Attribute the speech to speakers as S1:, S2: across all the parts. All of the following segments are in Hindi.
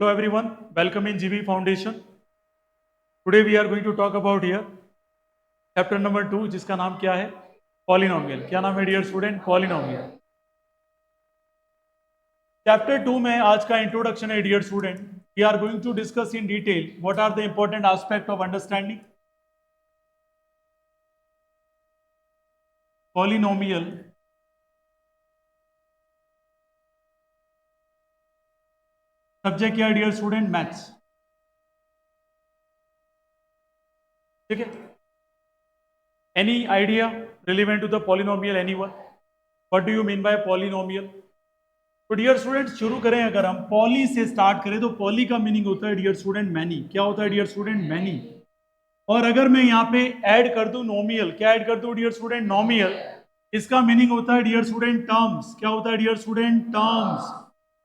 S1: Hello everyone, welcome in GB Foundation. Today we are going to talk about here chapter number 2 जिसका नाम क्या है पॉलिनोमियल. क्या नाम है डियर स्टूडेंट? पॉलिनोमियल. चैप्टर 2 में आज का इंट्रोडक्शन है dear student. We are going to discuss in detail what are the important aspect of understanding polynomial. Subject क्या है डियर स्टूडेंट? मैथ्स. ठीक है. Any idea relevant to the polynomial? Anyone? What do you mean by polynomial? तो डियर स्टूडेंट शुरू करें. अगर हम पॉली से स्टार्ट करें तो पॉली का मीनिंग होता है डियर स्टूडेंट मैनी. क्या होता है डियर स्टूडेंट? मैनी. और अगर मैं यहाँ पे ऐड कर दूं नोमियल, क्या ऐड कर दूं डियर स्टूडेंट? नोमियल. इसका मीनिंग होता है डियर स्टूडेंट टर्म्स. क्या होता है डियर स्टूडेंट? टर्म्स.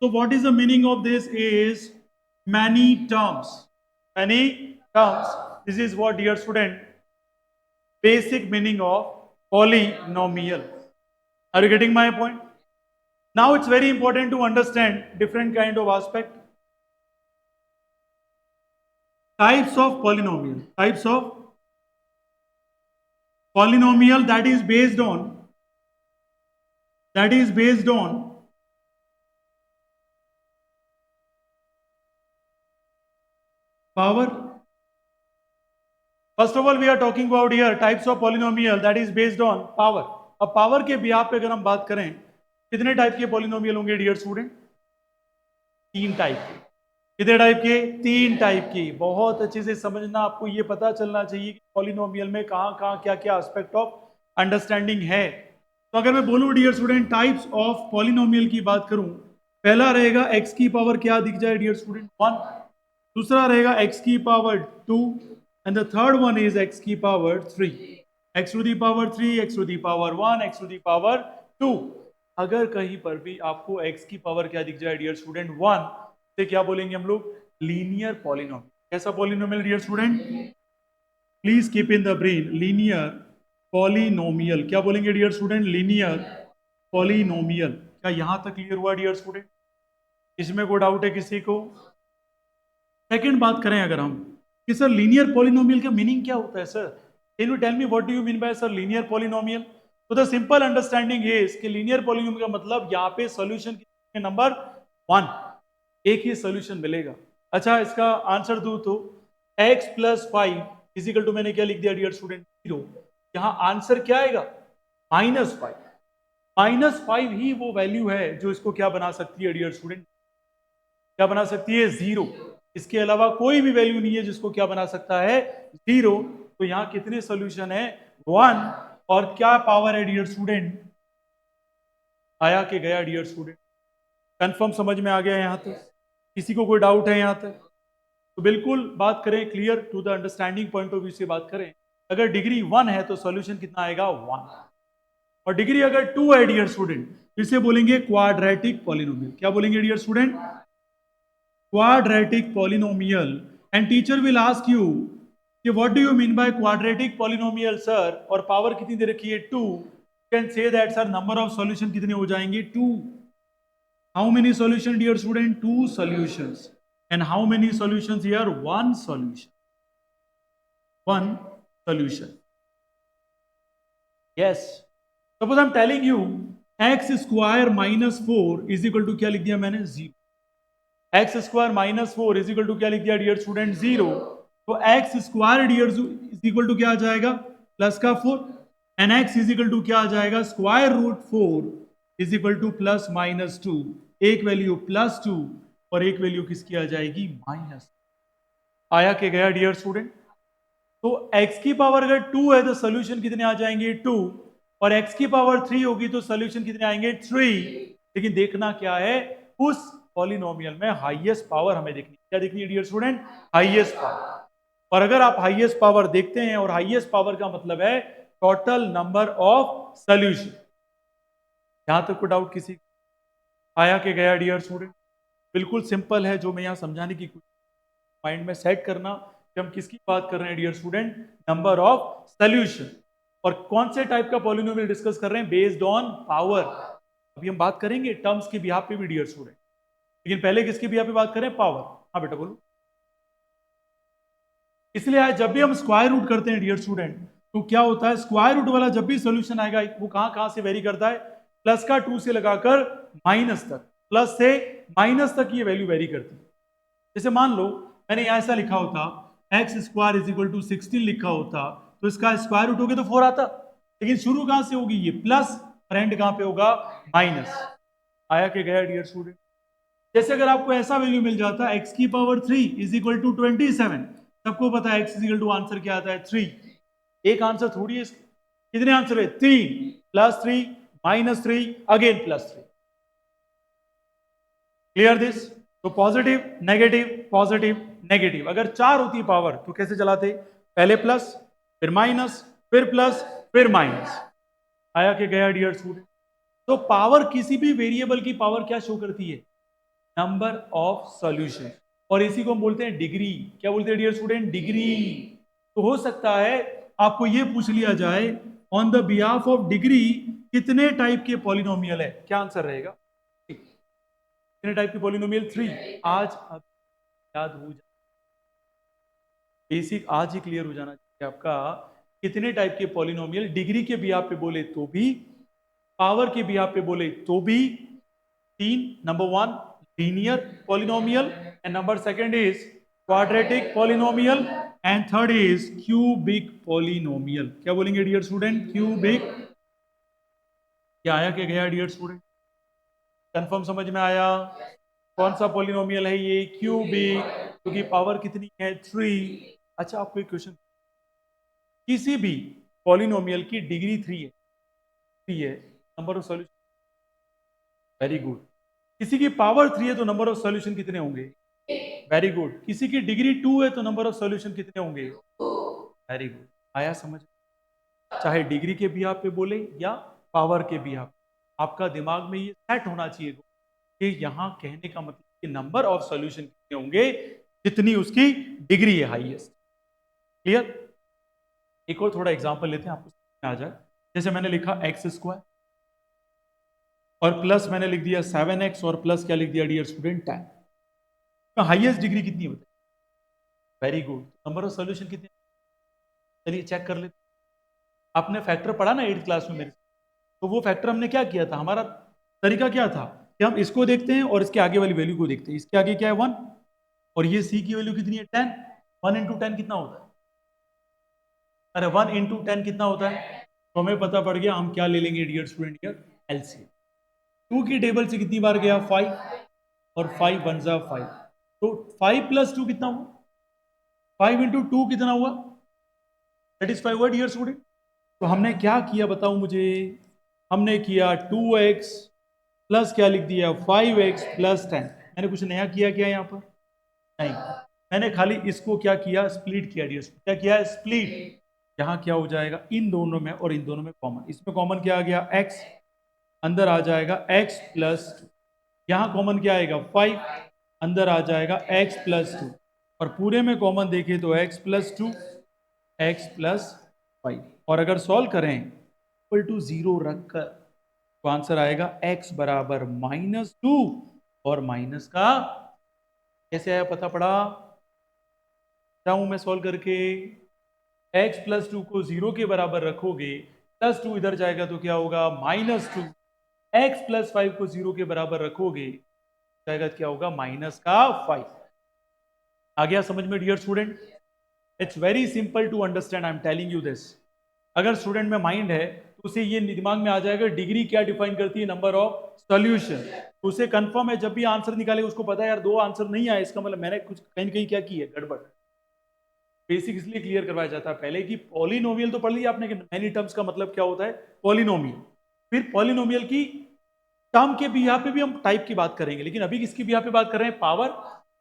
S1: तो what is the meaning of this is many terms. Many terms. This is what dear student basic meaning of polynomial. Are you getting my point? Now it's very important to understand different kind of aspect. Types of polynomial. Types of polynomial that is based on power. First of all we are talking about here types of polynomial that is based on power. अब पावर के बिहाफ पे अगर हम बात करें कितने टाइप के पॉलिनोमियल होंगे डियर स्टूडेंट? तीन टाइप के. कितने टाइप के? तीन टाइप की. बहुत अच्छे से समझना. आपको ये पता चलना चाहिए कि पॉलिनोमियल में कहाँ कहाँ क्या क्या एस्पेक्ट ऑफ अंडरस्टैंडिंग है. तो अगर मैं बोलूं dear student types of polynomial की बात करूं, पहला रहेगा एक्स की पावर क्या दिख जाए डियर स्टूडेंट? 1. दूसरा रहेगा एक्स की power 2 and the third one is X की power 3. X to the power 3, X to the power 1, X to the power 2. अगर कहीं पर भी आपको एक्स की पावर क्या दिख जाए डियर स्टूडेंट? 1, से क्या बोलेंगे हम लोग? Linear polynomial. कैसा polynomial dear student? Please keep in the brain. Linear polynomial. क्या बोलेंगे डियर स्टूडेंट? Linear polynomial. क्या यहां तक क्लियर हुआ डियर स्टूडेंट? इसमें कोई डाउट है किसी को? सेकंड बात करें अगर हम कि सर लीनियर पॉलिनोमियल का मीनिंग क्या होता है sir? Can you tell me what do you mean by sir linear polynomial? तो द सिंपल अंडरस्टैंडिंग इज कि लीनियर पॉलिनोमियल का मतलब यहाँ पे सॉल्यूशन नंबर 1, एक ही सॉल्यूशन मिलेगा. अच्छा इसका आंसर दूं तो x प्लस 5 इजिकल टू मैंने क्या लिख दिया डियर स्टूडेंट? 0. यहां आंसर क्या आएगा? -5. -5 ही वो वैल्यू है जो इसको क्या बना सकती है डियर स्टूडेंट? क्या बना सकती है? 0. इसके अलावा कोई भी वैल्यू नहीं है जिसको क्या बना सकता है? 0. तो यहाँ कितने सोल्यूशन है? 1. और क्या पावर है डियर स्टूडेंट? आया के गया डियर स्टूडेंट. कंफर्म समझ में आ गया यहाँ तक? किसी को कोई डाउट है यहाँ तक? तो बिल्कुल बात करें clear to the understanding point of view से बात करें. अगर डिग्री 1 है तो सॉल्यूशन कितना आएगा? 1. और डिग्री अगर 2 है डियर स्टूडेंट इसे बोलेंगे क्वाड्रेटिक पॉलिनोमियल. क्या बोलेंगे dear student? Quadratic polynomial. And teacher will ask you कि what do you mean by quadratic polynomial sir? और पावर कितनी दे रखी है? 2. Can say that sir number of solution कितने हो जाएंगे? 2. How many solution dear student? 2 solutions. And how many solutions here? One solution. One solution. Yes. Suppose I'm telling you x square minus 4 is equal to क्या लिख दिया मैंने? 0. x square minus 4 is equal to क्या लिख दिया डियर स्टूडेंट? 0. तो x square dear is equal to क्या आ जाएगा? प्लस का 4. And x is equal to क्या आ जाएगा? Square root 4 is equal to plus minus 2. एक वैल्यू प्लस 2 और एक वैल्यू किसकी आ जाएगी? माइनस. आया के गया डियर स्टूडेंट? तो x की पावर अगर 2 है तो सोल्यूशन कितने आ जाएंगे? 2. और x की पावर 3 होगी तो सोल्यूशन कितने आएंगे? 3. लेकिन देखना क्या है? उस पॉलिनोमियल में हाईएस्ट पावर हमें देखनी. क्या देखनी है डियर स्टूडेंट? Highest power. और अगर आप हाईएस्ट पावर देखते हैं और हाईएस्ट पावर का मतलब है टोटल नंबर ऑफ सोल्यूशन. यहां तक कोई डाउट किसी? आया के गया डियर स्टूडेंट? बिल्कुल सिंपल है जो मैं यहाँ समझाने की कोशिश. माइंड में सेट करना कि हम किसकी बात कर रहे हैं dear student? Number of solution. और कौन से टाइप का पॉलिनोमियल डिस्कस कर रहे हैं? Based on power. अभी हम बात करेंगे टर्म्स के बिहाफ पे भी डियर स्टूडेंट, लेकिन पहले किसके बिहाफ पे बात करें? पावर. हाँ बेटा बोलो। इसलिए आज जब भी हम स्क्वायर रूट करते हैं डियर स्टूडेंट, तो क्या होता है, स्क्वायर रूट वाला जब भी सोल्यूशन आएगा वो कहां से वेरी करता है, प्लस का 2 से लगाकर माइनस तक, प्लस से माइनस तक ये वैल्यू वेरी करती है। जैसे मान लो मैंने यहां ऐसा लिखा होता x square is equal to 16 लिखा होता, तो इसका स्क्वायर रूट हो गया तो 4 आता, लेकिन शुरू कहां से होगी ये प्लस, और एंड कहां पे होगा माइनस। आया कि गया डियर स्टूडेंट। जैसे अगर आपको ऐसा वैल्यू मिल जाता x की पावर 3 इज इक्वल टू 27, सबको पता है x is equal to answer क्या आता है 3। एक आंसर थोड़ी है इसका, कितने आंसर है 3, plus 3 minus 3 again plus 3। Clear this. तो पॉजिटिव नेगेटिव, अगर 4 होती पावर तो कैसे चलाते, पहले प्लस फिर माइनस फिर प्लस फिर माइनस। आया कि गया डियर स्टूडेंट। तो पावर किसी भी वेरिएबल की पावर क्या शो करती है, नंबर ऑफ सॉल्यूशन, और इसी को हम बोलते हैं डिग्री। क्या बोलते हैं डियर स्टूडेंट, डिग्री। तो हो सकता है आपको यह पूछ लिया जाए on the behalf of degree कितने टाइप के पॉलिनोमियल है, क्या आंसर रहेगा, कितने टाइप के पॉलिनोमियल 3। आज याद हो जाए, बेसिक आज ही क्लियर हो जाना चाहिए आपका, कितने टाइप के पॉलिनोमियल, डिग्री के बिहाफ पे बोले तो भी, पावर के बिहाफ पे बोले तो भी। 3, number 1 linear polynomial, and number 2 is quadratic polynomial, and third is cubic polynomial। क्या बोलेंगे डियर स्टूडेंट, क्यूबिक। क्या आया क्या गया डियर स्टूडेंट, कंफर्म समझ में आया। कौन सा पॉलिनोमियल है ये, क्यूबिक, क्योंकि पावर कितनी है 3। अच्छा आपको एक क्वेश्चन, किसी भी पॉलिनोमियल की डिग्री 3 है, number of solution, very good. किसी की पावर 3 है तो नंबर ऑफ सॉल्यूशन कितने होंगे, वेरी गुड। किसी की डिग्री 2 है तो नंबर ऑफ सॉल्यूशन कितने होंगे, वेरी गुड। आया समझ, चाहे डिग्री के बिहाफ पे बोले या पावर के बिहाफ, आपका दिमाग में ये सेट होना चाहिए कि यहां कहने का मतलब कि नंबर ऑफ सॉल्यूशन कितने होंगे जितनी उसकी डिग्री है हाईएस्ट। क्लियर। एक और थोड़ा एग्जांपल लेते हैं, आपको समझ में आ जाए। जैसे मैंने लिखा एक्स स्क्वायर और प्लस मैंने लिख दिया 7x और प्लस क्या लिख दिया डियर स्टूडेंट 10, तो हाईएस्ट डिग्री कितनी होती है, very good. Number of solution कितने, चलिए चेक कर लेते। आपने फैक्टर पढ़ा ना 8th क्लास में मेरे, तो वो फैक्टर हमने क्या किया था, हमारा तरीका क्या था कि हम इसको देखते हैं और इसके आगे वाली वैल्यू को देखते हैं। इसके आगे क्या है 1 और ये सी की वैल्यू कितनी है 10, 1 इंटू 10 कितना होता है, अरे 1 इंटू 10 कितना होता है, तो हमें पता पड़ गया हम क्या ले लेंगे डियर स्टूडेंट हियर, एलसीएम। 2 की टेबल से कितनी बार गया 5 और 5 बन जा 5, तो 5 प्लस 2 कितना हुआ, 5 इंटू 2 कितना हुआ, सेटिस्फाई हुआ डियर स्टूडेंट। तो हमने क्या किया बताओ मुझे, हमने किया 2x प्लस क्या लिख दिया 5x प्लस 10। मैंने कुछ नया किया क्या यहाँ पर, नहीं, मैंने खाली इसको क्या किया, स्प्लिट किया डियर, क्या किया स्प्लिट। यहाँ क्या हो जाएगा, इन दोनों में और इन दोनों में कॉमन, इसमें कॉमन क्या आ गया x, अंदर आ जाएगा x प्लस 2, यहाँ कॉमन क्या आएगा 5, अंदर आ जाएगा x प्लस 2, और पूरे में कॉमन देखें तो x प्लस 2 x प्लस 5, और अगर सॉल्व करें इक्वल टू 0 रखकर तो आंसर आएगा x बराबर -2 और माइनस का, कैसे आया पता पड़ा, जाऊं मैं सॉल्व करके, x प्लस 2 को 0 के बराबर रखोगे, प्लस 2 इधर जाएगा तो क्या होगा -2, x प्लस 5 को 0 के बराबर रखोगे जाएगा क्या होगा माइनस का 5। आ गया समझ में dear student. It's very simple to understand, I am telling you this. अगर स्टूडेंट में माइंड है तो उसे ये दिमाग में आ जाएगा डिग्री क्या डिफाइन करती है, नंबर ऑफ सॉल्यूशन। उसे कंफर्म है जब भी आंसर निकाले उसको पता है यार 2 आंसर नहीं आए, इसका मतलब मैंने कुछ कहीं कहीं क्या की है गड़बड़। बेसिक इसलिए क्लियर करवाया जाता है पहले कि पॉलिनोमियल तो पढ़ लिया आपने कि मेनी टर्म्स का मतलब क्या होता है पॉलिनोमियल, फिर पॉलिनोमियल की टर्म के बिहाफ पे भी हम टाइप की बात करेंगे, लेकिन अभी किसकी बिहाफ पे बात कर रहे हैं, पावर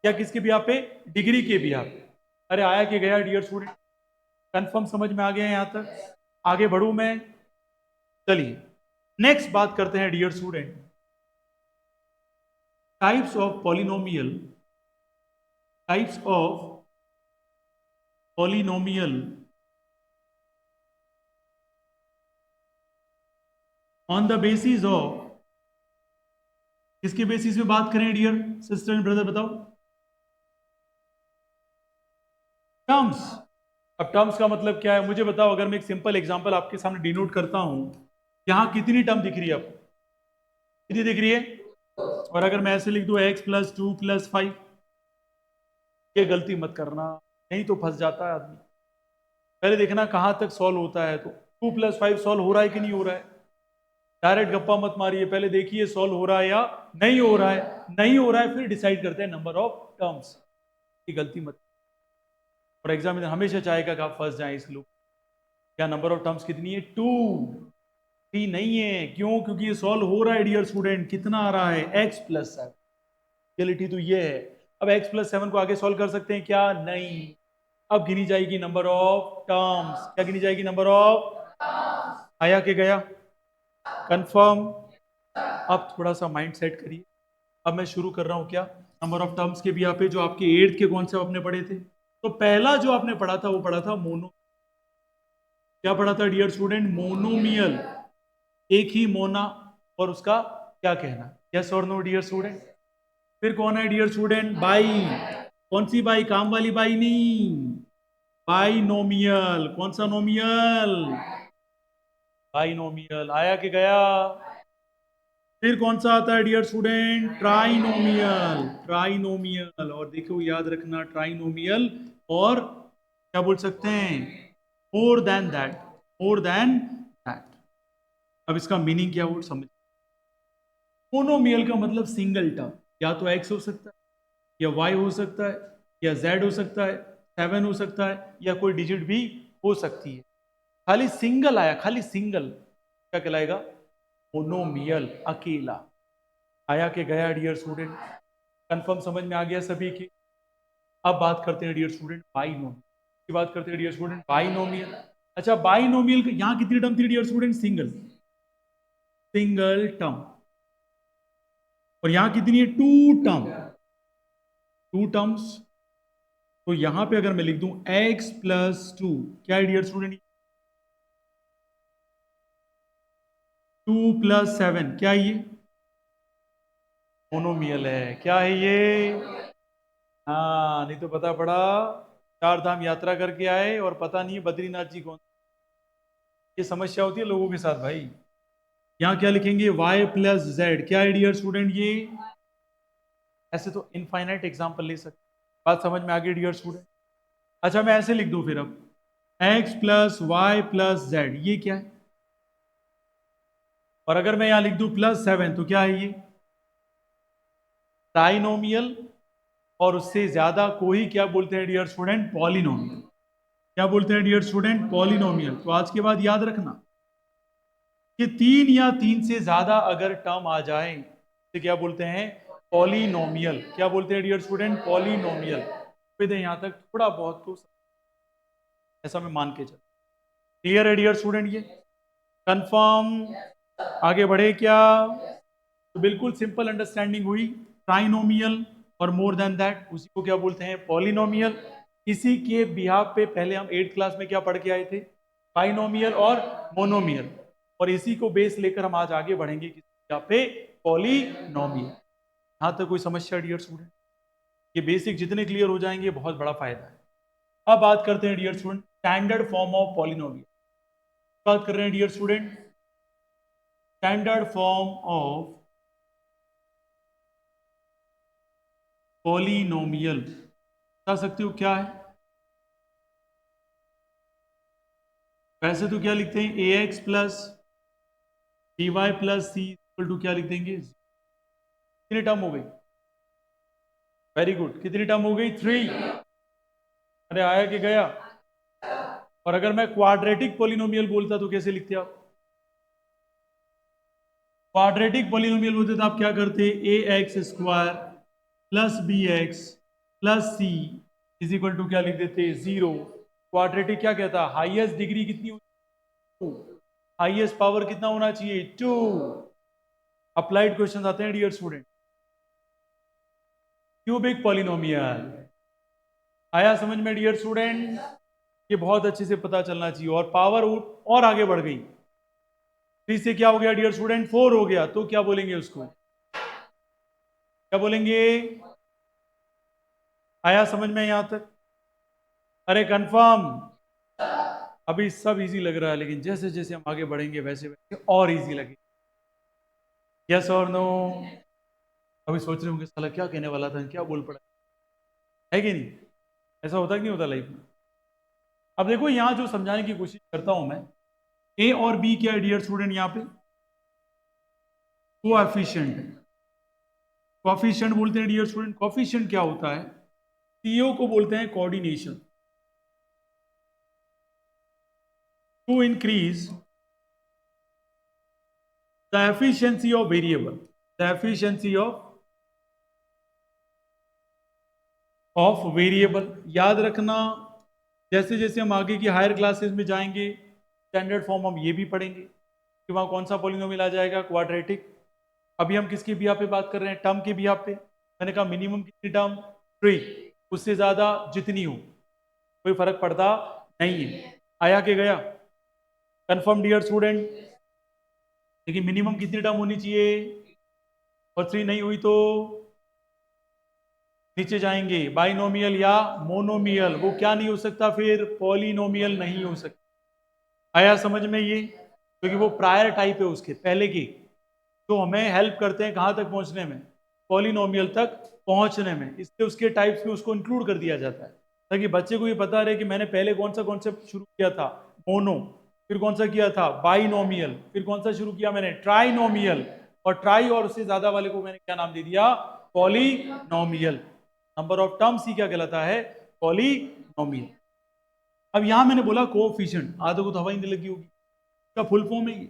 S1: या किसके बिहाफ पे, डिग्री के बिहाफ पे। अरे आया कि गया डियर स्टूडेंट, कंफर्म समझ में आ गया यहां तक, आगे बढ़ू मैं। चलिए नेक्स्ट बात करते हैं dear student, types of polynomial, types of polynomial on the basis of, किसके बेसिस पे बात करें डियर सिस्टर एंड ब्रदर बताओ, टर्म्स। अब टर्म्स का मतलब क्या है मुझे बताओ। अगर मैं एक सिंपल एग्जांपल आपके सामने डिनोट करता हूं, यहां कितनी टर्म दिख रही है आपको? कितनी दिख रही है? और अगर मैं ऐसे लिख दूं x+2+5, ये गलती मत करना, नहीं तो फंस जाता है आदमी। पहले देखना कहां तक सॉल्व होता है। तो 2+5 सॉल्व हो रहा है कि नहीं हो रहा है? डायरेक्ट गप्पा मत मारिए, पहले देखिए सॉल्व हो रहा है या नहीं हो रहा है। नहीं हो रहा है फिर डिसाइड करते हैं नंबर ऑफ टर्म्स। ये गलती मत। और एग्जाम में हमेशा चाहेगा कि आप फंस जाएं इस लूप। क्या नंबर ऑफ टर्म्स कितनी है? 2। 3 नहीं है। क्यों? क्योंकि ये सॉल्व हो रहा है डियर स्टूडेंट। कितना आ रहा है? x+7। रियलिटी तो ये है। अब x+7 को आगे सॉल्व कर सकते हैं क्या? नहीं। अब गिनी जाएगी नंबर ऑफ टर्म्स। क्या गिनी जाएगी? Number of. आया के गया? कंफर्म? अब थोड़ा सा माइंड सेट करिए। अब मैं शुरू कर रहा हूं क्या नंबर ऑफ टर्म्स के भी यहाँ पे जो आपके 8th के कॉन्सेप्ट आपने पढ़े थे। तो पहला जो आपने पढ़ा था वो पढ़ा था मोनो। क्या पढ़ा था डियर स्टूडेंट? मोनोमियल। एक ही मोना और उसका क्या कहना। यस और नो डियर स्टूडेंट? फिर कौन है डियर स्टूडेंट? बाई। कौन सी बाई? काम वाली बाई नहीं, बाई नोमियल। कौन सा नोमियल? बाई नोमियल। आया कि गया? फिर कौन सा आता है डियर स्टूडेंट? ट्राइनोमियल। ट्राइनोमियल। और देखो याद रखना ट्राइनोमियल और क्या बोल सकते हैं? More than that. More than that. अब इसका मीनिंग क्या वो समझ। मोनोमियल का मतलब सिंगल टर्म। या तो एक्स हो सकता है, या वाई हो सकता है, या जेड हो सकता है, 7 हो सकता है, या कोई डिजिट भी हो सकती है। खाली सिंगल आया, खाली सिंगल, क्या कहलाएगा? मोनोमियल। अकेला। आया के गया डियर स्टूडेंट? कंफर्म समझ में आ गया सभी की? अब बात करते हैं डियर स्टूडेंट बाइनोमियल की। बात करते हैं डियर स्टूडेंट बाइनोमियल। अच्छा, बाइनोमियल यहां कितनी टर्म थी dear student? Single. Single term. और यहां कितनी है? 2 टर्म। 2 टर्म्स। तो यहां पे अगर मैं लिख दूं x+2, क्या है डियर स्टूडेंट? 2+7, क्या है ये? मोनोमियल है। क्या है ये? हाँ, नहीं तो पता पड़ा 4 धाम यात्रा करके आए और पता नहीं बद्रीनाथ जी कौन। ये समस्या होती है लोगों के साथ भाई। यहाँ क्या लिखेंगे? y+z। क्या है डियर स्टूडेंट ये? ऐसे तो इनफाइनाइट एग्जाम्पल ले सकते। बात समझ में आ गई डियर स्टूडेंट? अच्छा, मैं ऐसे लिख दूं फिर अब x+y+z, ये क्या है? और अगर मैं यहां लिख दूं +7 तो क्या है ये? ट्राइनोमियल। और उससे ज्यादा कोई क्या बोलते हैं डियर स्टूडेंट? पॉलिनोमियल। क्या बोलते हैं डियर स्टूडेंट? पॉलिनोमियल। तो आज के बाद याद रखना कि 3 या 3 से ज्यादा अगर टर्म आ जाए तो क्या बोलते हैं? पॉलिनोमियल। क्या बोलते हैं डियर स्टूडेंट? पॉलिनोमियल। फिर यहां तक थोड़ा बहुत तो ऐसा मैं मान के चल। क्लियर है डियर स्टूडेंट? ये कंफर्म? आगे बढ़े क्या? तो बिल्कुल सिंपल अंडरस्टैंडिंग हुई। ट्राइनोमियल और मोर देन दैट, उसी को क्या बोलते हैं? पॉलिनोमियल। इसी के बिहाफ पे पहले हम 8th क्लास में क्या पढ़ के आए थे? बाइनोमियल और मोनोमियल। और इसी को बेस लेकर हम आज आगे बढ़ेंगे किस यहाँ पे? पॉलिनोमियल। यहां तक कोई समस्या डियर स्टूडेंट? ये बेसिक जितने क्लियर हो जाएंगे बहुत बड़ा फायदा है। अब बात करते हैं dear student standard form of polynomial. बात कर रहे हैं dear student standard form of polynomial. बता सकते हो क्या है? वैसे तो क्या लिखते हैं? ax+by+c क्या लिख देंगे? कितनी टर्म हो गई? Very good. कितनी टर्म हो गई? 3। अरे आया कि गया? और अगर मैं क्वाड्रेटिक पॉलिनोमियल बोलता तो कैसे लिखते आप? क्वाड्रेटिक पॉलिनोमियल बोलते तो आप क्या करते? ax² + bx + c is equal to क्या लिख देते? 0। क्वाड्रेटिक क्या कहता? हाईएस्ट डिग्री कितनी होती? 2। हाईएस्ट पावर कितना होना चाहिए? 2। अप्लाइड क्वेश्चन आते हैं डियर स्टूडेंट। Cubic polynomial. आया समझ में डियर स्टूडेंट? ये बहुत अच्छे से पता चलना चाहिए। और पावर और आगे बढ़ गई। 3 से क्या हो गया डियर स्टूडेंट? 4 हो गया। तो क्या बोलेंगे उसको? क्या बोलेंगे? आया समझ में यहां तक? अरे कंफर्म। अभी सब इजी लग रहा है, लेकिन जैसे जैसे हम आगे बढ़ेंगे वैसे वैसे और इजी लगेगा। यस और नो? अभी सोच रहे होंगे साला क्या कहने वाला था, क्या बोल पड़ा, है कि नहीं? ऐसा होता कि नहीं होता लाइफ में? अब देखो यहाँ जो समझाने की कोशिश करता हूं मैं, ए और बी क्या है डियर स्टूडेंट, यहाँ पे कोएफिशिएंट है। कोएफिशिएंट बोलते हैं डियर स्टूडेंट, कोएफिशिएंट क्या होता है? सीओ को बोलते हैं coordination. To increase the efficiency of variable, the efficiency of variable. याद रखना, जैसे जैसे हम आगे की हायर क्लासेस में जाएंगे, स्टैंडर्ड फॉर्म हम ये भी पढ़ेंगे कि वहां कौन सा पॉलिनोमियल आ जाएगा, क्वाड्रेटिक। अभी हम किसके बिहाफ पे बात कर रहे हैं? टर्म के बिहाफ पे। मैंने कहा मिनिमम कितनी टर्म? 3, उससे ज्यादा जितनी हो कोई फर्क पड़ता नहीं है। आया के गया? Confirm dear student? लेकिन मिनिमम कितनी टर्म होनी चाहिए? और 3 नहीं हुई तो नीचे जाएंगे। बाइनोमियल या मोनोमियल, वो क्या नहीं हो सकता फिर? पॉलिनोमियल नहीं हो सकता। आया समझ में ये? क्योंकि वो प्रायर टाइप है उसके पहले की, जो हमें हेल्प करते हैं कहां तक पहुंचने में? पॉलिनोमियल तक पहुंचने में। इसलिए उसके टाइप्स में उसको इंक्लूड कर दिया जाता है, ताकि बच्चे को ये पता रहे कि मैंने पहले कौन सा कॉन्सेप्ट शुरू किया था, मोनो, फिर कौन सा किया था, बाइनोमियल, फिर कौन सा शुरू किया मैंने, ट्राइनोमियल, और ट्राई और उससे ज्यादा वाले को मैंने क्या नाम दे दिया? पॉलिनोमियल। नंबर ऑफ टर्म्स ही क्या कहलाता है? पॉलिनोमियल। अब यहां मैंने बोला कोएफिशिएंट, आधे को तो हवा ही नहीं लगी होगी, इसका फुल फॉर्म है ये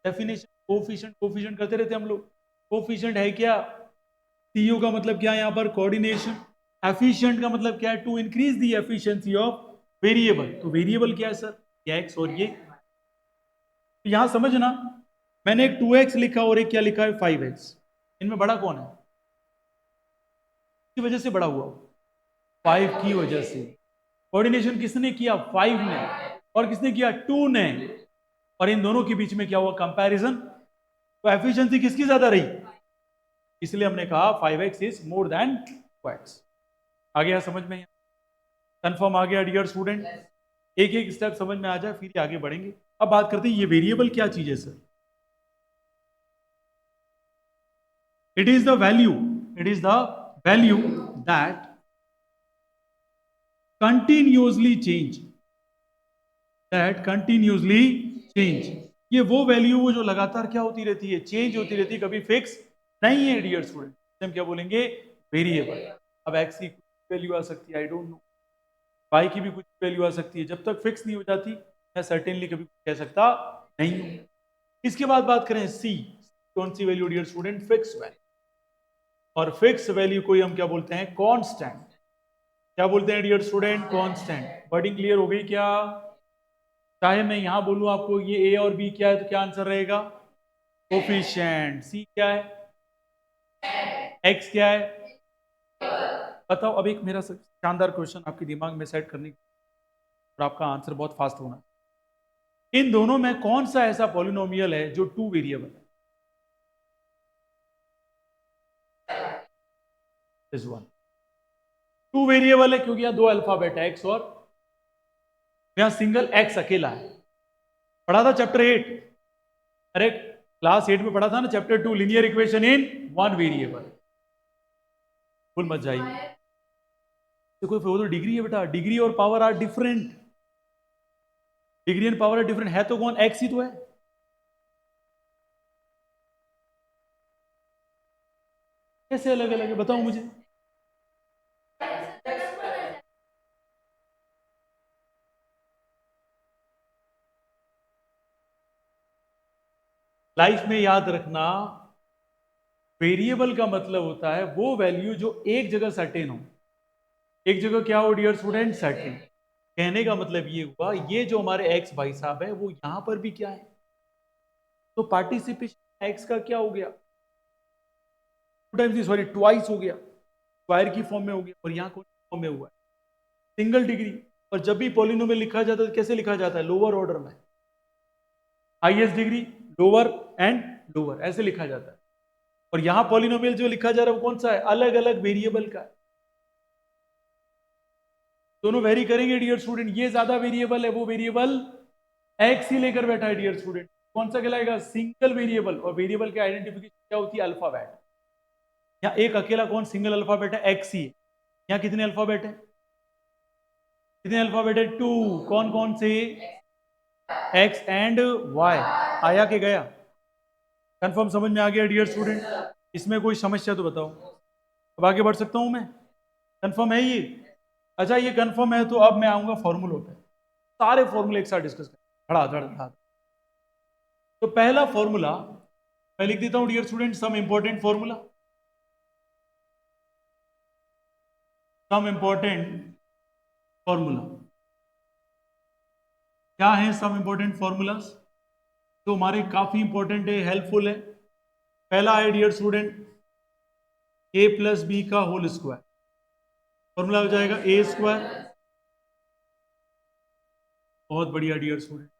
S1: डेफिनेशन। कोएफिशिएंट, कोएफिशिएंट करते रहते हम लोग। कोएफिशिएंट है क्या? सीयू का मतलब क्या है यहाँ पर? कोऑर्डिनेशन। एफिशिएंट का मतलब क्या है? To increase the efficiency of variable. तो वेरिएबल क्या है सर? ये एक्स और ये। तो यहां समझना, मैंने एक 2x लिखा और एक क्या लिखा है? 5x। इनमें बड़ा कौन है? किसकी वजह से बड़ा हुआ? 5 की वजह से। कोऑर्डिनेशन किसने किया? 5 ने। और किसने किया? 2 ने। और इन दोनों के बीच में क्या हुआ? कंपैरिजन। तो एफिशिएंसी किसकी ज्यादा रही? इसलिए हमने कहा 5x is more than 2x। आ गया समझ में? कंफर्म आ गया डियर स्टूडेंट? एक एक स्टेप समझ में आ जाए फिर आगे बढ़ेंगे। अब बात करते हैं ये वेरिएबल क्या चीज है sir? It is the value, it is the value that continuously change, that continuously change. ये वो वैल्यू वो जो लगातार क्या होती रहती है? चेंज होती रहती है, कभी फिक्स नहीं है डियर स्टूडेंट। हम क्या बोलेंगे? वेरिएबल। अब एक्स की कुछ वैल्यू आ सकती है, आई डोंट नो, वाई की भी कुछ वैल्यू आ सकती है। जब तक फिक्स नहीं हो जाती मैं सर्टेनली कभी कह सकता नहीं हूं। इसके बाद बात करें सी, कौन सी value dear student? Fix value. और फिक्स वैल्यू को हम क्या बोलते हैं? कांस्टेंट। क्या बोलते हैं dear student? Constant. Wording clear हो गई क्या? चाहे मैं यहां बोलूं आपको ये ए और बी क्या है, तो क्या आंसर रहेगा? कोफिशिएंट। सी क्या है? एक्स क्या है? बताओ। अब एक मेरा शानदार क्वेश्चन आपके दिमाग में सेट करने की, और आपका आंसर बहुत फास्ट होना। इन दोनों में कौन सा ऐसा पॉलिनोमियल है जो 2 वेरिएबल है? इस वन 2 वेरिएबल है क्योंकि यहां 2 अल्फाबेट है, एक्स और यहां सिंगल एक्स अकेला है। पढ़ा था चैप्टर 8, अरे क्लास 8 में पढ़ा था ना, chapter 2 linear equation in 1 variable. भूल मत जाइए। देखो वो तो डिग्री है बेटा, डिग्री और power are different. Degree and power are different. है तो कौन? एक्स ही तो है। कैसे अलग अलग है बताओ मुझे? लाइफ में याद रखना, वेरिएबल का मतलब होता है वो वैल्यू जो एक जगह सर्टेन हो। एक जगह क्या हो डियर स्टूडेंट? सर्टेन। कहने का मतलब ये हुआ, ये जो हमारे एक्स भाई साहब है वो यहां पर भी क्या है? तो पार्टिसिपेशन एक्स का क्या हो गया? टू टाइम्स, सॉरी ट्वाइस हो गया, स्क्वायर की फॉर्म में हो गया। और यहां कौन फॉर्म में हुआ है? Single degree. और जब भी पॉलिनोमियल लिखा जाता है तो कैसे लिखा जाता है? लोअर ऑर्डर में, highest degree, lower and lower, ऐसे लिखा जाता है। और यहां पॉलिनोमियल जो लिखा जा रहा है वो कौन सा है? अलग अलग वेरिएबल का है। दोनों वेरी करेंगे डियर स्टूडेंट। ये ज्यादा वेरिएबल है, वो वेरिएबल एक्स ही लेकर बैठा है डियर स्टूडेंट। कौन सा कहलाएगा? Single variable. और वेरिएबल की आइडेंटिफिकेशन क्या होती है? अल्फाबेट। यहाँ एक अकेला कौन सिंगल अल्फाबेट है? एक्स ही है। यहाँ कितने अल्फाबेट है? कितने अल्फाबेट है? 2। कौन कौन से? X and y. आया कि गया? कंफर्म समझ में आ गया डियर स्टूडेंट? इसमें कोई समस्या तो बताओ। अब आगे बढ़ सकता हूं मैं? कंफर्म है ये? अच्छा ये कंफर्म है तो अब मैं आऊंगा फॉर्मूलों पे। सारे फॉर्मूले एक साथ डिस्कस करें धड़ाधड़ धड़ाधड़। तो पहला फॉर्मूला मैं लिख देता हूं dear student, some important formula. Some important formula क्या है? सम इंपॉर्टेंट फॉर्मूलाज जो हमारे काफी इंपॉर्टेंट है, हेल्पफुल है। पहला है dear student A plus B का होल स्क्वायर। फॉर्मूला हो जाएगा ए स्क्वायर। बहुत बढ़िया dear student.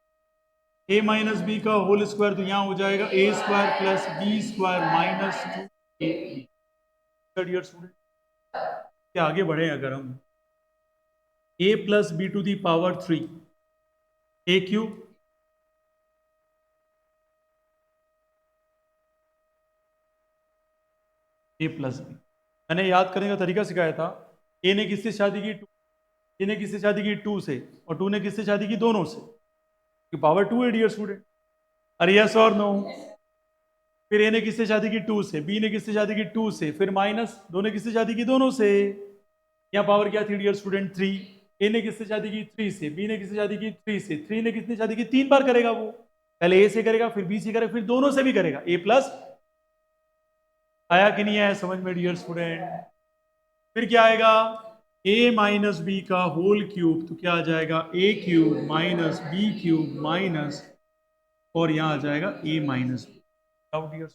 S1: A minus B का होल स्क्वायर तो यहां हो जाएगा A square plus B square minus 2ab। Dear student क्या आगे बढ़े अगर हम A plus B to the power 3 A cube A plus B. मैंने याद करने का तरीका सिखाया था। ए ने किससे शादी की? ए ने किससे शादी की? 2 से। और 2 ने किससे शादी की? दोनों से। पावर 2 है डियर स्टूडेंट। अरे यस और नो? फिर ए ने किससे शादी की? 2 से। बी ने किससे शादी की? 2 से। फिर माइनस 2 ने किससे शादी की? दोनों से। यहाँ पावर क्या थी डियर स्टूडेंट? 3। ए ने किससे शादी की? 3 से। बी ने किससे शादी की? 3 से। 3 ने किसने शादी की? 3 बार करेगा वो। पहले ए से करेगा, फिर बी से करेगा, फिर दोनों से भी करेगा। ए प्लस। आया कि नहीं आया समझ में डियर स्टूडेंट? फिर क्या आएगा? ए माइनस बी का होल क्यूब तो क्या आ जाएगा? A cube minus B cube minus, और यहां आ जाएगा ए माइनस बी। डियर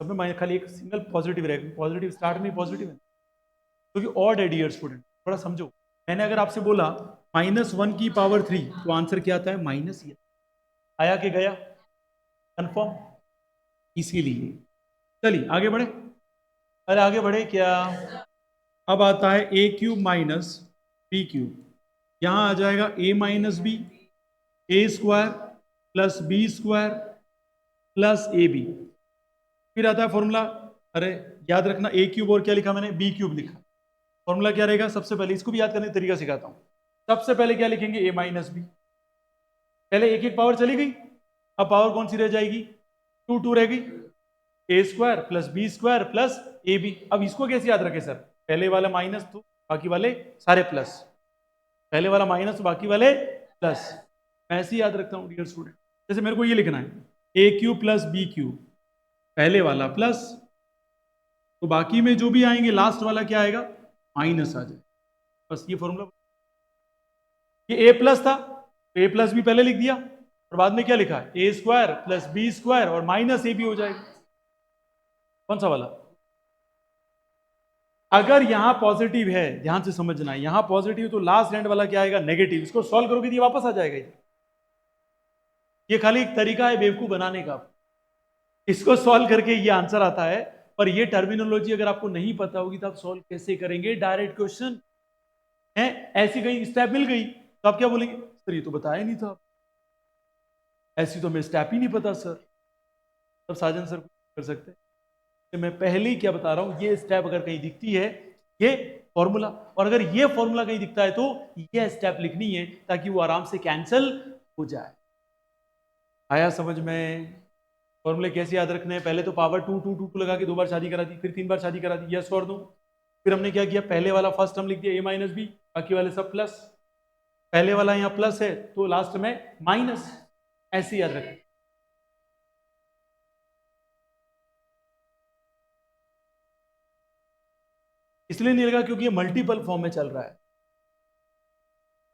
S1: सब में खाली एक सिंगल पॉजिटिव रहेगा। पॉजिटिव स्टार्ट में पॉजिटिव है क्योंकि ऑड है डियर स्टूडेंट। थोड़ा समझो। मैंने अगर आपसे बोला -1 की पावर 3 तो आंसर क्या आता है? माइनस ही। आया कि गया? कंफर्म? इसीलिए चलिए आगे बढ़े। अरे आगे बढ़े क्या? अब आता है A cube minus B cube. यहां आ जाएगा A minus B, A square plus B square plus A B. फिर आता है फॉर्मूला। अरे याद रखना ए क्यूब और क्या लिखा मैंने? बी क्यूब लिखा। फॉर्मूला क्या रहेगा? सबसे पहले इसको भी याद करने का तरीका सिखाता हूं। सबसे पहले क्या लिखेंगे? ए माइनस बी। पहले एक एक पावर चली गई, अब पावर कौन सी रह जाएगी? 2 2 रह गई। A square plus B square plus A B. अब इसको कैसे याद रखें सर? पहले वाला माइनस तो बाकी वाले सारे प्लस। पहले वाला माइनस तो बाकी वाले प्लस। मैं ऐसे ही याद रखता हूं डियर स्टूडेंट। जैसे मेरे को ये लिखना है A cube plus B cube, पहले वाला प्लस, तो बाकी में जो भी आएंगे लास्ट वाला क्या आएगा? माइनस आ जाए। बस ये फॉर्मूला। ये ए प्लस था तो ए प्लस बी पहले लिख दिया, और बाद में क्या लिखा है? ए स्क्वायर प्लस बी स्क्वायर और माइनस ए बी हो जाएगा। कौन सा वाला? अगर यहां पॉजिटिव है, ध्यान से समझना, यहां पॉजिटिव तो लास्ट एंड वाला क्या आएगा? नेगेटिव। इसको सॉल्व करोगे तो ये वापस आ जाएगा। ये खाली एक तरीका है बेवकूफ बनाने का। इसको सॉल्व करके ये आंसर आता है, पर ये टर्मिनोलॉजी अगर आपको नहीं पता होगी तो आप सॉल्व कैसे करेंगे? डायरेक्ट क्वेश्चन है, ऐसी कहीं स्टेप मिल गई तो आप क्या बोलेंगे? सर ये तो बताया नहीं था, ऐसी तो हमें स्टेप ही नहीं पता सर। तब साजन सर कर सकते तो मैं पहले ही क्या बता रहा हूं, ये स्टेप अगर कहीं दिखती है ये फॉर्मूला, और अगर ये फॉर्मूला कहीं दिखता है तो ये स्टेप लिखनी है ताकि वो आराम से कैंसिल हो जाए। आया समझ में? फॉर्मूले कैसे याद रखने हैं? पहले तो पावर 2 2 2 2 लगा के 2 बार शादी करा दी, फिर 3 बार शादी करा दी, यस और नो। फिर हमने क्या किया? पहले वाला फर्स्ट टर्म लिख दिया ए माइनस बी, बाकी वाले सब प्लस। पहले वाला यहाँ प्लस है तो लास्ट में माइनस। ऐसे याद रखें। इसलिए नहीं लगा क्योंकि ये मल्टीपल फॉर्म में चल रहा है।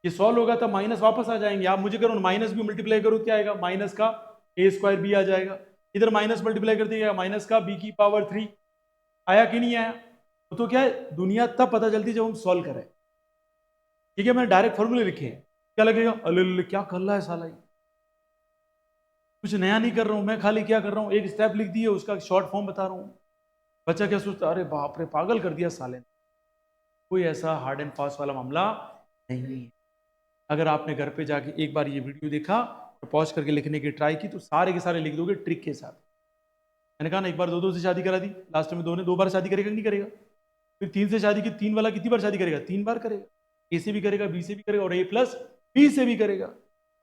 S1: ये सॉल्व होगा तब माइनस वापस आ जाएंगे। आप मुझे करो माइनस भी मल्टीप्लाई करो, क्या आएगा? माइनस का ए स्क्वायर बी आ जाएगा। इधर माइनस मल्टीप्लाई कर दिया माइनस का बी की पावर 3। आया कि नहीं आया? तो क्या है, दुनिया तब पता चलती जब हम सॉल्व करें। ठीक है, मैंने डायरेक्ट फॉर्मूले लिखे हैं। क्या लगेगा? अले क्या कर रहा है साला ये, कुछ नया नहीं कर रहा हूं मैं, खाली क्या कर रहा हूं, एक स्टेप लिख दिए उसका शॉर्ट फॉर्म बता रहा हूं। बच्चा क्या सोचता, अरे बाप रे पागल कर दिया साले ने। कोई ऐसा हार्ड एंड फास्ट वाला मामला नहीं है। अगर आपने घर पे जाके एक बार ये वीडियो देखा और पॉज करके लिखने की ट्राई की तो सारे के सारे लिख दोगे ट्रिक के साथ। मैंने कहा ना, एक बार दो से शादी करा दी, लास्ट में दो ने 2 बार शादी करेगा नहीं करेगा? फिर 3 से शादी की, 3 वाला कितनी बार शादी करेगा? 3 बार करेगा। ए से भी करेगा, बी से भी करेगा और ए प्लस बी से भी करेगा।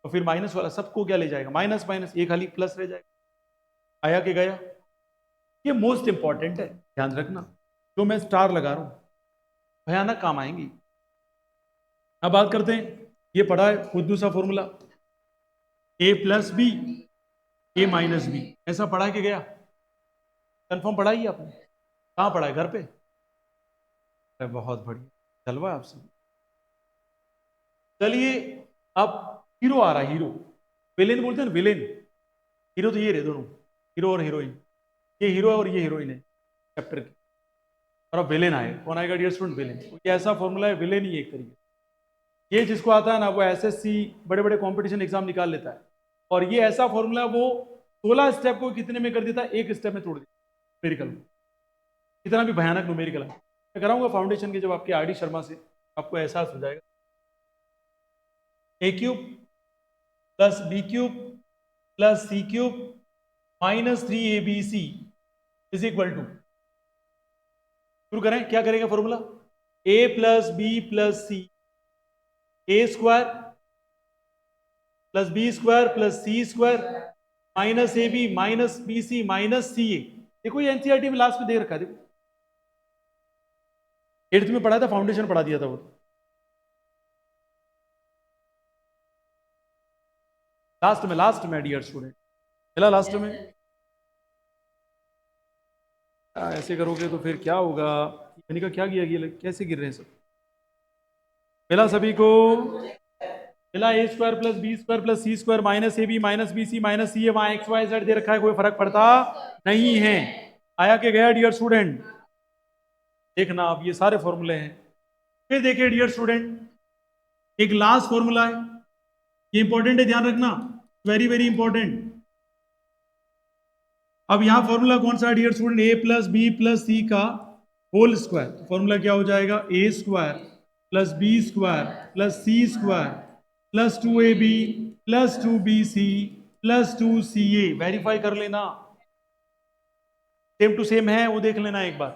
S1: और फिर माइनस वाला सबको क्या ले जाएगा? माइनस माइनस, एक खाली प्लस रह जाएगा। आया के गया? ये मोस्ट इंपॉर्टेंट है, ध्यान रखना। जो मैं स्टार लगा रहा हूं भयानक काम आएंगी। अब बात करते हैं, ये पढ़ा है खुद दूसरा formula, A plus B A minus B, ऐसा पढ़ा के गया? कंफर्म पढ़ा ही आपने? कहाँ पढ़ा है? घर पे? अरे बहुत बढ़िया, चलवा है आपसे। चलिए अब हीरो आ रहा है, हीरो। विलेन बोलते हैं ना, विलेन। हीरो तो ये रहे दोनों, हीरो और हीरोइन। ये हीरो है और ये हीरोइन है चैप्टर की। और अब विलेन आए, कौन आएगा डियर स्टूडेंट? विलेन। ये ऐसा फॉर्मूला है, विलेन ही एक तरीके। ये जिसको आता है ना वो एसएससी बड़े बड़े कंपटीशन एग्जाम निकाल लेता है। और ये ऐसा फॉर्मूला वो 16 स्टेप को कितने में कर देता है? एक स्टेप में तोड़ देता है न्यूमेरिकल में। इतना भी भयानक न्यूमेरिकल है। मैं कराऊंगा फाउंडेशन के जब आपके आरडी शर्मा से, आपको एहसास हो जाएगा। A cube plus B cube plus C cube minus 3abc is equal to, शुरू करें। क्या करेगा formula? A plus B plus C, A square plus B square plus C square minus A B minus B C minus C A. देखो ये एनसीईआरटी में लास्ट में दे रखा है, देखो 8th में पढ़ा था, फाउंडेशन पढ़ा दिया था वो। लास्ट में डियर स्टूडेंट, चला लास्ट में। ऐसे करोगे तो फिर क्या होगा? मैंने कहा क्या किया, कैसे गिर रहे हैं सब? मिला सभी को? मिला A square plus B square plus C square minus A B minus B C minus C A, वहां एक्स वाई जेड दे रखा है, कोई फर्क पड़ता नहीं है। आया के गया डियर स्टूडेंट? देखना अब ये सारे फॉर्मूले हैं। फिर देखिए डियर स्टूडेंट, एक लास्ट फॉर्मूला है, ये इंपॉर्टेंट है, ध्यान रखना, वेरी वेरी इंपॉर्टेंट। अब यहां फॉर्मूला कौन सा है dear student? A plus B plus C का होल स्क्वायर। तो फॉर्मूला क्या हो जाएगा? A square plus B square plus C square plus 2ab plus 2bc plus 2ca। Verify कर लेना, सेम टू सेम है वो देख लेना एक बार।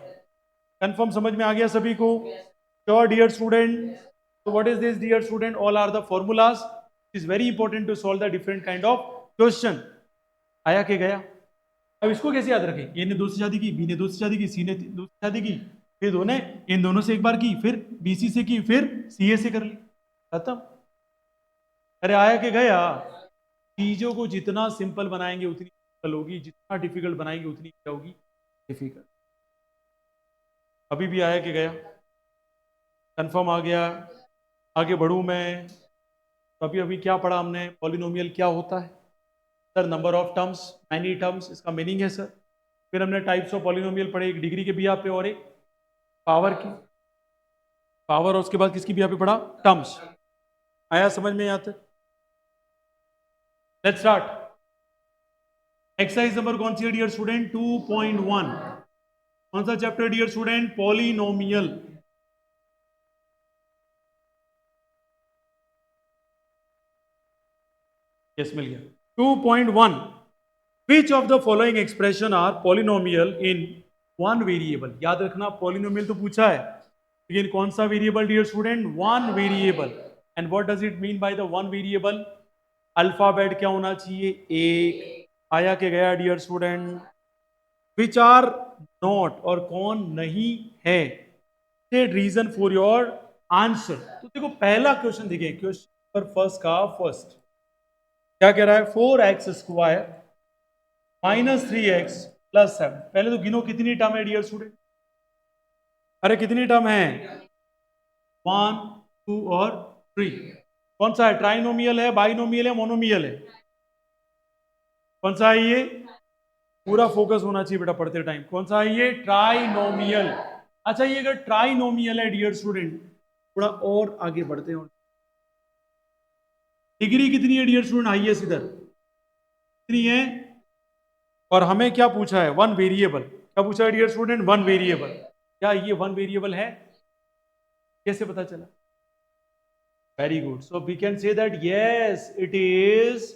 S1: कंफर्म समझ में आ गया सभी को? Sure dear student? तो what is this dear student? All are the formulas. It is very important to solve the different kind of question. आया के गया? अब इसको कैसे याद रखें? ए ने 2 से शादी की, बी ने 2 से शादी की, सी ने 2 से शादी की, फिर दो ने इन दोनों से एक बार की, फिर बीसी से की, फिर सीए से कर ली, खत्म। अरे आया के गया? चीजों को जितना सिंपल बनाएंगे उतनी सिंपल होगी, जितना डिफिकल्ट बनाएंगे उतनी क्या होगी? डिफिकल्ट। अभी भी आया के गया? कंफर्म आ गया? आगे बढ़ूं मैं? अभी अभी क्या पढ़ा हमने? पॉलिनोमियल क्या होता है sir? Number of terms, many terms, इसका मीनिंग है सर। फिर हमने टाइप्स ऑफ पॉलिनोमियल पढ़े, एक डिग्री के बिया पे और एक पावर की। पावर और उसके बाद किसकी बिया पे पढ़ा? टर्म्स। आया समझ में? यहां तक लेट्स स्टार्ट। एक्सरसाइज नंबर कौन सी है डियर स्टूडेंट? 2.1। कौन सा chapter dear student? Polynomial. Yes मिल गया। 2.1, which of the following expression are polynomial in one variable. याद रखना पॉलिनोमियल तो पूछा है, लेकिन कौन सा variable dear student? One variable. And what does it mean by the one variable? Alphabet क्या होना चाहिए? एक। आया के गया dear student? Which are not, और कौन नहीं है? State reason for your answer. तो देखो पहला क्वेश्चन देखिए, क्वेश्चन पर फर्स्ट का फर्स्ट क्या कह रहा है? 4x square minus 3x plus 7। पहले तो गिनो कितनी टर्म है डियर स्टूडेंट? अरे कितनी टर्म है? 1 2 और 3। कौन सा है? ट्राइनोमियल है, बाइनोमियल है, मोनोमियल है? कौन सा है ये? पूरा फोकस होना चाहिए बेटा पढ़ते टाइम। कौन सा है ये? ट्राइनोमियल। अच्छा ये अगर ट्राइनोमियल है डियर स्टूडेंट, थोड़ा और आगे बढ़ते हैं। डिग्री कितनी है डियर स्टूडेंट? हाईएस्ट इधर कितनी है? और हमें क्या पूछा है? One variable. क्या पूछा है डियर स्टूडेंट? One variable. क्या ये वन वेरिएबल है? कैसे पता चला? Very good, so we can say that yes it is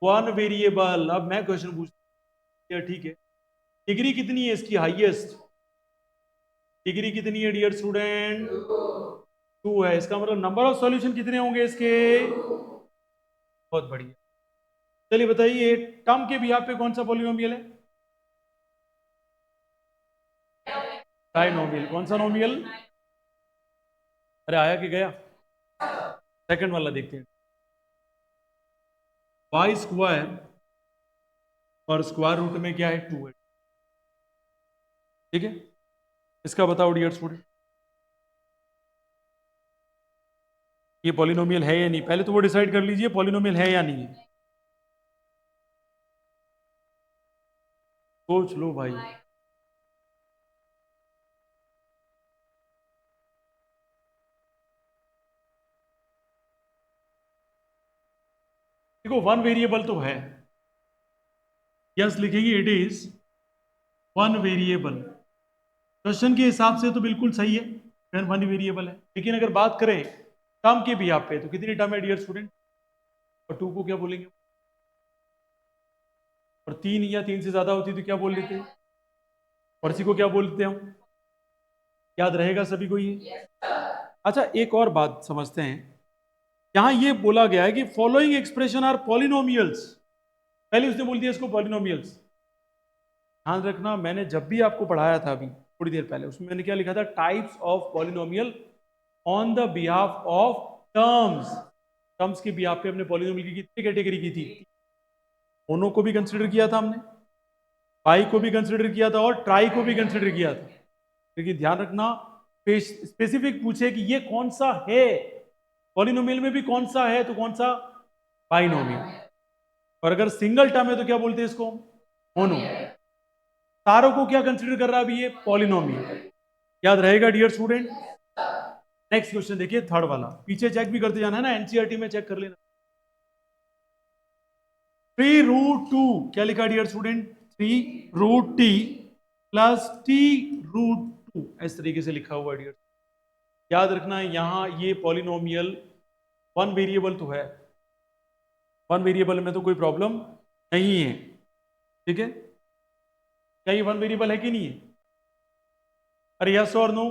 S1: one variable. अब मैं क्वेश्चन पूछता, ठीक है, डिग्री कितनी है इसकी? हाईएस्ट डिग्री कितनी है डियर स्टूडेंट? 2 है। इसका मतलब नंबर ऑफ सॉल्यूशन कितने होंगे इसके? बहुत बढ़िया। चलिए बताइए, टर्म के बिहाफ पे कौन सा पॉलिनोमियल है? ट्राइनोमियल। कौन सा नोमियल? अरे आया कि गया? सेकंड वाला देखते हैं। वाई स्क्वायर और स्क्वायर रूट में क्या है? 2 है। ठीक है, इसका बताओ डियर स्टूडेंट, ये पॉलिनोमियल है या नहीं? पहले तो वो डिसाइड कर लीजिए पॉलिनोमियल है या नहीं है। सोच लो भाई। देखो वन वेरिएबल तो है, यस लिखेंगे, it is one variable. Question के हिसाब से तो बिल्कुल सही है, वन वेरिएबल है। लेकिन अगर बात करें टर्म के भी आप पे, तो कितनी टर्म है डियर स्टूडेंट? और 2 को क्या बोलेंगे? और 3 या 3 से ज्यादा होती तो क्या बोल देते? और इसी को क्या बोलते हैं हम? याद रहेगा सभी को ये? अच्छा, एक और बात समझते हैं। यहां ये बोला गया है कि फॉलोइंग एक्सप्रेशन आर पॉलिनोमियल्स। पहले उसने बोल दिया इसको पॉलिनोमियल्स। ध्यान रखना, मैंने जब भी आपको पढ़ाया था अभी थोड़ी देर पहले, उसमें मैंने क्या लिखा था? Types of polynomial on the behalf of terms. Terms के बिहाफ पे हमने पॉलिनोमियल की कितनी कैटेगरी की थी? मोनो को भी कंसिडर किया था हमने, पाई को भी कंसिडर किया था, और ट्राई को भी कंसिडर किया था। लेकिन ध्यान रखना, स्पेसिफिक पूछे कि ये कौन सा है पॉलिनोमियल में भी, कौन सा है, तो कौन सा? बाइनोमियल। और अगर सिंगल टर्म है तो क्या बोलते हैं इसको? मोनो। सारों को क्या कंसिडर कर रहा है अभी ये? पॉलिनोमियल। याद रहेगा डियर स्टूडेंट? नेक्स्ट क्वेश्चन देखिए, थर्ड वाला। पीछे चेक भी करते जाना है ना, एनसीईआरटी में चेक कर लेना। 3√2 क्या लिखा dear student? 3√t plus t√2, इस तरीके से लिखा हुआ डियर। याद रखना यहां ये पॉलिनोमियल वन वेरिएबल तो है, वन वेरिएबल में तो कोई प्रॉब्लम नहीं है। ठीक है, क्या ये वन वेरिएबल है कि नहीं है? अरे यस और नो?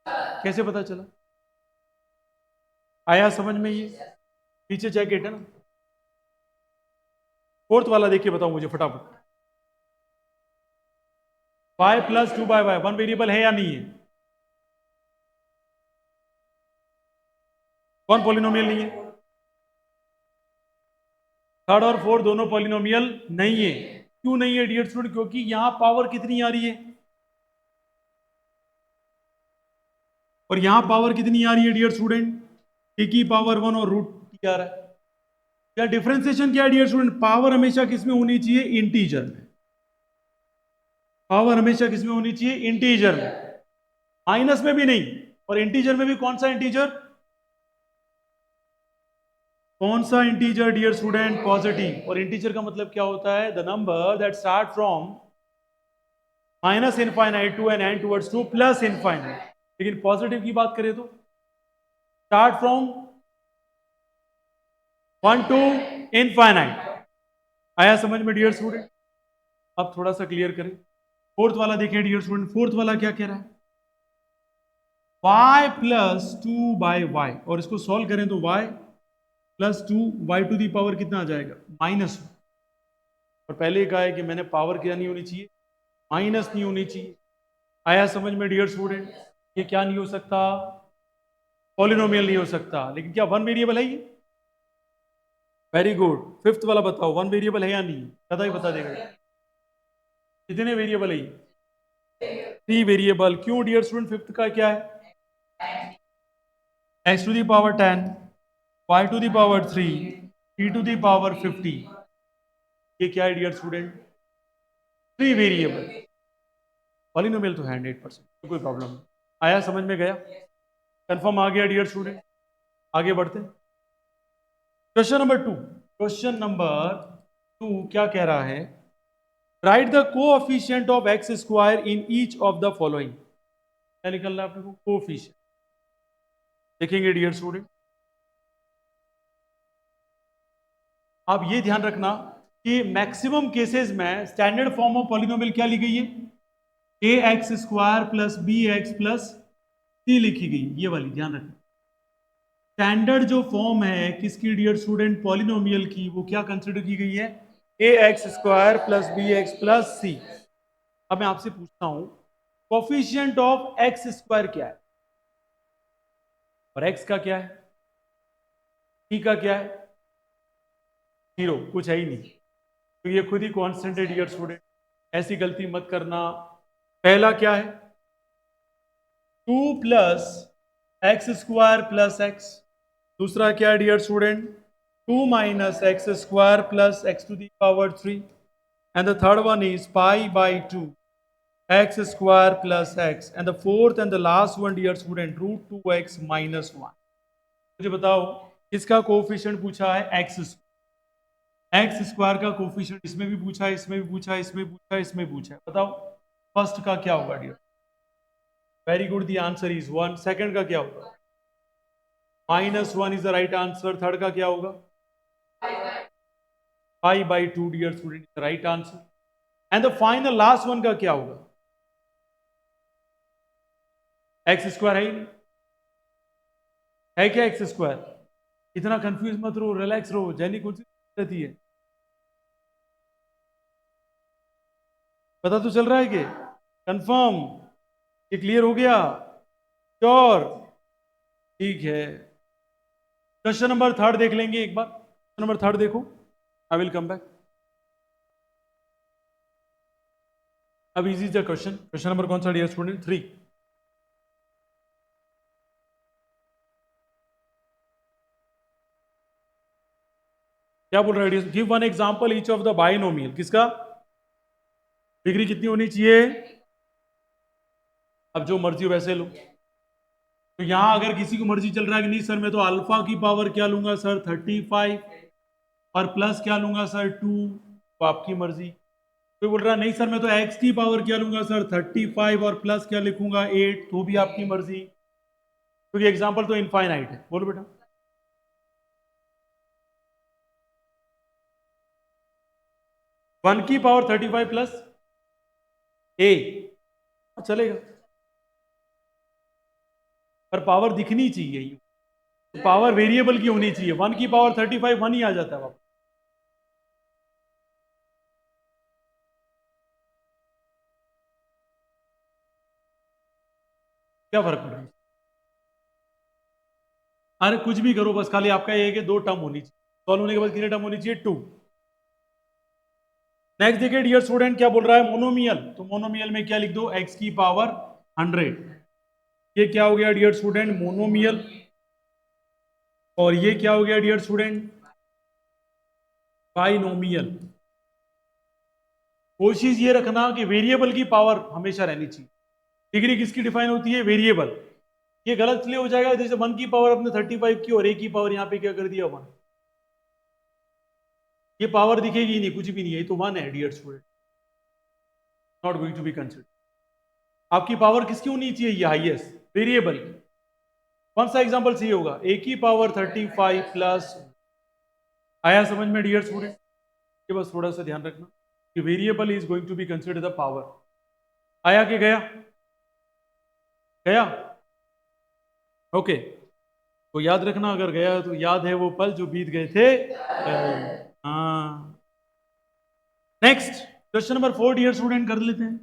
S1: कैसे पता चला? आया समझ में ये? पीछे चेक है ना। फोर्थ वाला देखिए, बताओ मुझे फटाफट। y plus 2/y one variable है या नहीं है? कौन पॉलिनोमियल नहीं है? थर्ड और फोर्थ दोनों पॉलिनोमियल नहीं है। क्यों नहीं है डियर स्टूडेंट? क्योंकि यहां पावर कितनी आ रही है, और यहां पावर कितनी आ रही है डियर स्टूडेंट? t की पावर 1 और √t आ रहा है। क्या डिफरेंशिएशन क्या है डियर स्टूडेंट? पावर हमेशा किसमें होनी चाहिए? इंटीजर में। पावर हमेशा किसमें होनी चाहिए? इंटीजर में। माइनस में भी नहीं, और इंटीजर में भी कौन सा इंटीजर? कौन सा इंटीजर डियर स्टूडेंट? पॉजिटिव। और इंटीजर का मतलब क्या होता है? The number that start from minus infinite to an and towards to plus infinite. लेकिन पॉजिटिव की बात करें तो स्टार्ट फ्रॉम 1 टू इनफाइनाइट। आया समझ में डियर स्टूडेंट? अब थोड़ा सा क्लियर करें। फोर्थ वाला देखिए डियर स्टूडेंट, फोर्थ वाला क्या कह रहा है? y प्लस 2/y, और इसको सॉल्व करें तो y plus 2y to the power कितना आ जाएगा? -1। और पहले कहा है कि मैंने पावर क्या नहीं होनी चाहिए? माइनस नहीं होनी चाहिए। आया समझ में डियर स्टूडेंट? ये क्या नहीं हो सकता? पॉलिनोमियल नहीं हो सकता। लेकिन क्या वन वेरिएबल है ये? Very good. फिफ्थ वाला बताओ, वन वेरिएबल है या नहीं? पता ही बता देगा। कितने वेरिएबल है ये? 3 वेरिएबल। क्यों डियर स्टूडेंट? फिफ्थ का क्या है? x to the power 10, y to the power 3, t to the power 50। ये क्या है डियर स्टूडेंट? 3 वेरिएबल। पॉलिनोमियल तो है 100%, तो कोई प्रॉब्लम नहीं। आया समझ में? गया? कंफर्म आ गया डियर स्टूडेंट? आगे बढ़ते। Question number 2। क्वेश्चन नंबर 2 क्या कह रहा है? Right the coefficient of x square in each of the following. क्या निकलना है आपने को? कोएफिशिएंट। देखेंगे डियर स्टूडेंट, आप ये ध्यान रखना कि मैक्सिमम केसेस में स्टैंडर्ड फॉर्म ऑफ पॉलिनोमियल क्या लिखी गई है? A X square plus B X plus C लिखी गई, ये वाली ध्यान रखना। स्टैंडर्ड जो फॉर्म है किसकी डियर स्टूडेंट? पॉलिनोमियल की, वो क्या कंसिडर की गई है? A X square plus B X plus C. अब मैं आपसे पूछता हूं कोफिशिएंट ऑफ एक्स स्क्वायर क्या है और एक्स का क्या है, सी का क्या है? 0, कुछ है ही नहीं, तो ये खुद ही कांस्टेंट है डियर स्टूडेंट, ऐसी गलती मत करना। पहला क्या है? 2 plus x square plus x. दूसरा क्या है dear student? 2 minus x square plus x to the power 3। And the third one is pi by 2 x square plus x, and the fourth and the last one dear student root 2x minus 1। मुझे बताओ किसका कोफिशिएंट पूछा है? एक्स स्क्वायर का कोफिशिएंट इसमें भी पूछा है, इसमें भी पूछा है, इसमें पूछा है, इसमें पूछा है। बताओ फर्स्ट का क्या होगा dear? Very good, the answer is 1। Second का क्या होगा? -1 is the right answer. Third का क्या होगा? Pi by 2 dear student is the right answer. And the final last one का क्या होगा? एक्स स्क्वायर है ही नहीं, है क्या एक्स स्क्वायर? इतना कंफ्यूज मत रहो, रिलैक्स रहो। जैनी कौन सी रहती है, पता तो चल रहा है कि कंफर्म? ये क्लियर हो गया? श्योर? ठीक है, क्वेश्चन नंबर थर्ड देख लेंगे एक बार। क्वेश्चन नंबर थर्ड देखो, आई विल कम बैक। अब इजी सा क्वेश्चन। क्वेश्चन नंबर कौन सा डियर स्टूडेंट? 3। क्या बोल रहा है? Give one example each of the binomial. किसका? डिग्री कितनी होनी चाहिए? अब जो मर्जी हो वैसे लो। तो यहां अगर किसी को मर्जी चल रहा है कि नहीं सर मैं तो अल्फा की पावर क्या लूंगा सर 35 और प्लस क्या लूंगा सर 2, तो आपकी मर्जी। कोई बोल रहा है नहीं सर मैं तो एक्स की पावर क्या लूंगा सर 35 और प्लस क्या लिखूंगा 8, तो भी आपकी मर्जी, क्योंकि एग्जाम्पल तो इनफाइनाइट है। बोलो बेटा। 1 की पावर 35 प्लस ए चलेगा, पर पावर दिखनी चाहिए, तो पावर वेरिएबल की होनी चाहिए। 1 की पावर 35 1 ही आ जाता है वापस। क्या फर्क पड़ रहा है? अरे कुछ भी करो, बस खाली आपका ये है कि 2 टर्म होनी चाहिए। सॉल्व होने के बाद कितने टर्म होनी चाहिए? 2। नेक्स्ट देखिए डियर स्टूडेंट क्या बोल रहा है? मोनोमियल। तो मोनोमियल में क्या लिख दो? x की पावर 100। ये क्या हो गया डियर स्टूडेंट? मोनोमियल। और ये क्या हो गया डियर स्टूडेंट? बाइनोमियल। कोशिश ये रखना कि वेरिएबल की पावर हमेशा रहनी चाहिए। डिग्री किसकी डिफाइन होती है? वेरिएबल। ये गलत इसलिए हो जाएगा जैसे 1 की पावर अपने 35 की और a की पावर यहां पे क्या कर दिया 1। ये पावर दिखेगी ही नहीं, कुछ भी नहीं है, ये तो 1 है dear student, not going to be consider. आपकी पावर किसकी होनी चाहिए? ये हाईएस्ट वेरिएबल की। कौन सा एग्जांपल सही होगा? a की पावर 35 प्लस। आया समझ में डियर स्टूडेंट? ये बस थोड़ा सा ध्यान रखना कि variable is going to be consider the power. आया कि गया? गया? ओके, तो याद रखना, अगर गया तो याद है वो पल जो बीत गए थे। हाँ। Next question number 4 dear student कर लेते हैं।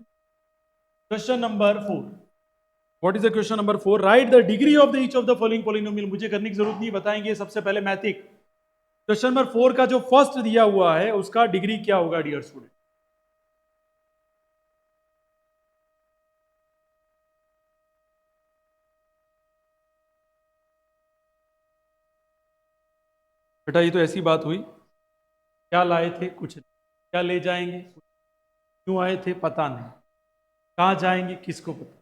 S1: Question number 4, what is the question number 4? Write the degree of the each of the following polynomial. मुझे करने की जरूरत नहीं, बताएंगे सबसे पहले मैथिक। क्वेश्चन नंबर 4 का जो फर्स्ट दिया हुआ है उसका डिग्री क्या होगा डियर स्टूडेंट? बेटा ये तो ऐसी बात हुई, क्या लाए थे? कुछ नहीं। क्या ले जाएंगे? क्यों आए थे? पता नहीं। कहाँ जाएंगे? किसको पता।